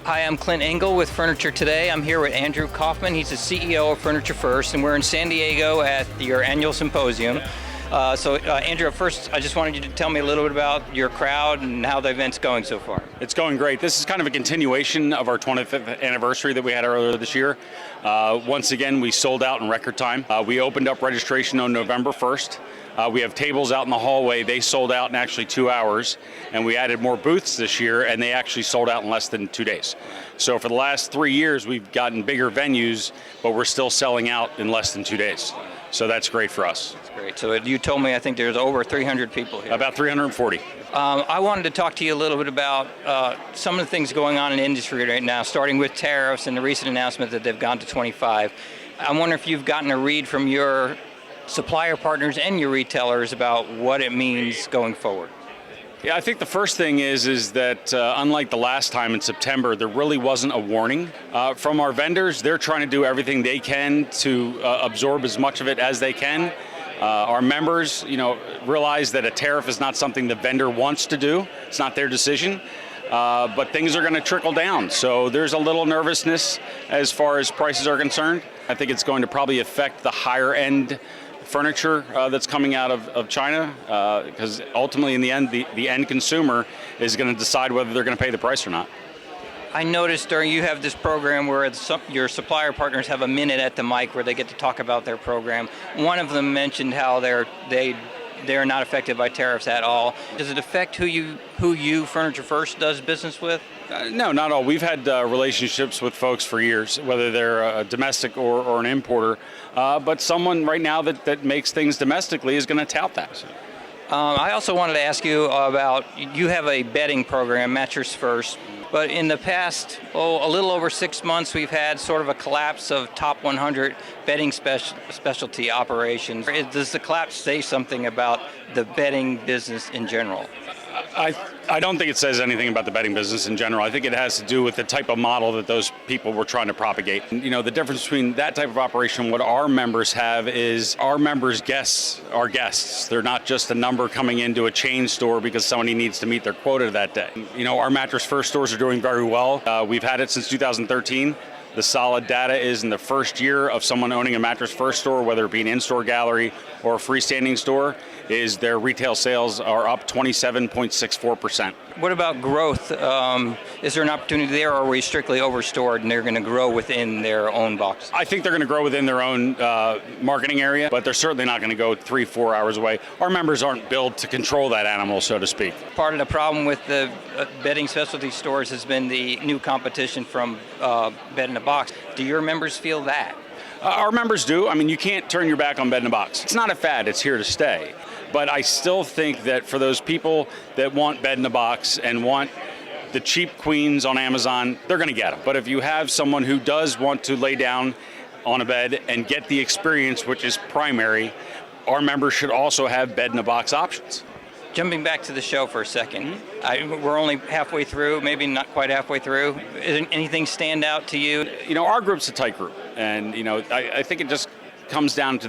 Hi, I'm Clint Engel with Furniture Today. I'm here with Andrew Kauffman. He's the CEO of Furniture First, and we're in San Diego at your annual symposium. Andrew, first, I just wanted you to tell me a little bit about your crowd and how the event's going so far. It's going great. This is kind of a continuation of our 25th anniversary that we had earlier this year. Once again, we sold out in record time. We opened up registration on November 1st. We have tables out in the hallway. They sold out in actually 2 hours, and we added more booths this year, and they actually sold out in less than 2 days. So for the last 3 years, we've gotten bigger venues, but we're still selling out in less than 2 days. So that's great for us. That's great. So you told me, I think there's over 300 people here. About 340. I wanted to talk to you a little bit about some of the things going on in the industry right now, starting with tariffs and the recent announcement that they've gone to 25. I wonder if you've gotten a read from your supplier partners and your retailers about what it means going forward. Yeah, I think the first thing is that unlike the last time in September, there really wasn't a warning. From our vendors, they're trying to do everything they can to absorb as much of it as they can. Our members, realize that a tariff is not something the vendor wants to do. It's not their decision. But things are going to trickle down. So there's a little nervousness as far as prices are concerned. I think it's going to probably affect the higher end furniture that's coming out of China, because ultimately in the end, the end consumer is going to decide whether they're going to pay the price or not. I noticed you have this program where your supplier partners have a minute at the mic where they get to talk about their program. One of them mentioned how they're not affected by tariffs at all. Does it affect who you Furniture First does business with? No, not at all. We've had relationships with folks for years, whether they're a domestic or an importer. But someone right now that makes things domestically is going to tout that. I also wanted to ask you about, you have a bedding program, Mattress First, but in the past, a little over 6 months, we've had sort of a collapse of top 100 bedding specialty operations. Does the collapse say something about the bedding business in general? I don't think it says anything about the bedding business in general. I think it has to do with the type of model that those people were trying to propagate. The difference between that type of operation, what our members have is our members' guests are guests. They're not just a number coming into a chain store because somebody needs to meet their quota that day. Our Mattress First stores are doing very well. We've had it since 2013. The solid data is in the first year of someone owning a Mattress First store, whether it be an in-store gallery or a freestanding store, is their retail sales are up 27.64%. What about growth? Is there an opportunity there, or are we strictly overstored and they're going to grow within their own box? I think they're going to grow within their own marketing area, but they're certainly not going to go 3-4 hours away. Our members aren't built to control that animal, so to speak. Part of the problem with the bedding specialty stores has been the new competition from Bed in a Box. Do your members feel that? Our members do. You can't turn your back on Bed in a Box. It's not a fad, it's here to stay. But I still think that for those people that want Bed in a Box and want the cheap queens on Amazon, they're going to get them. But if you have someone who does want to lay down on a bed and get the experience, which is primary, our members should also have Bed in a Box options. Jumping back to the show for a second, we're only halfway through, maybe not quite halfway through. Is anything stand out to you? Our group's a tight group, and I think it just comes down to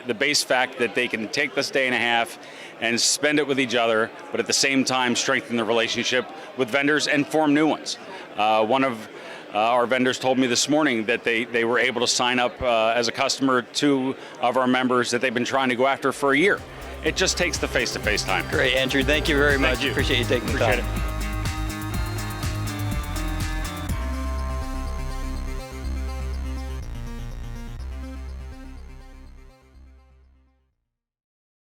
the base fact that they can take this day and a half and spend it with each other, but at the same time strengthen the relationship with vendors and form new ones. One of our vendors told me this morning that they were able to sign up as a customer 2 of our members that they've been trying to go after for a year. It just takes the face-to-face time. Great, Andrew. Thank you very much. Thank you. Appreciate you taking the time. Appreciate it.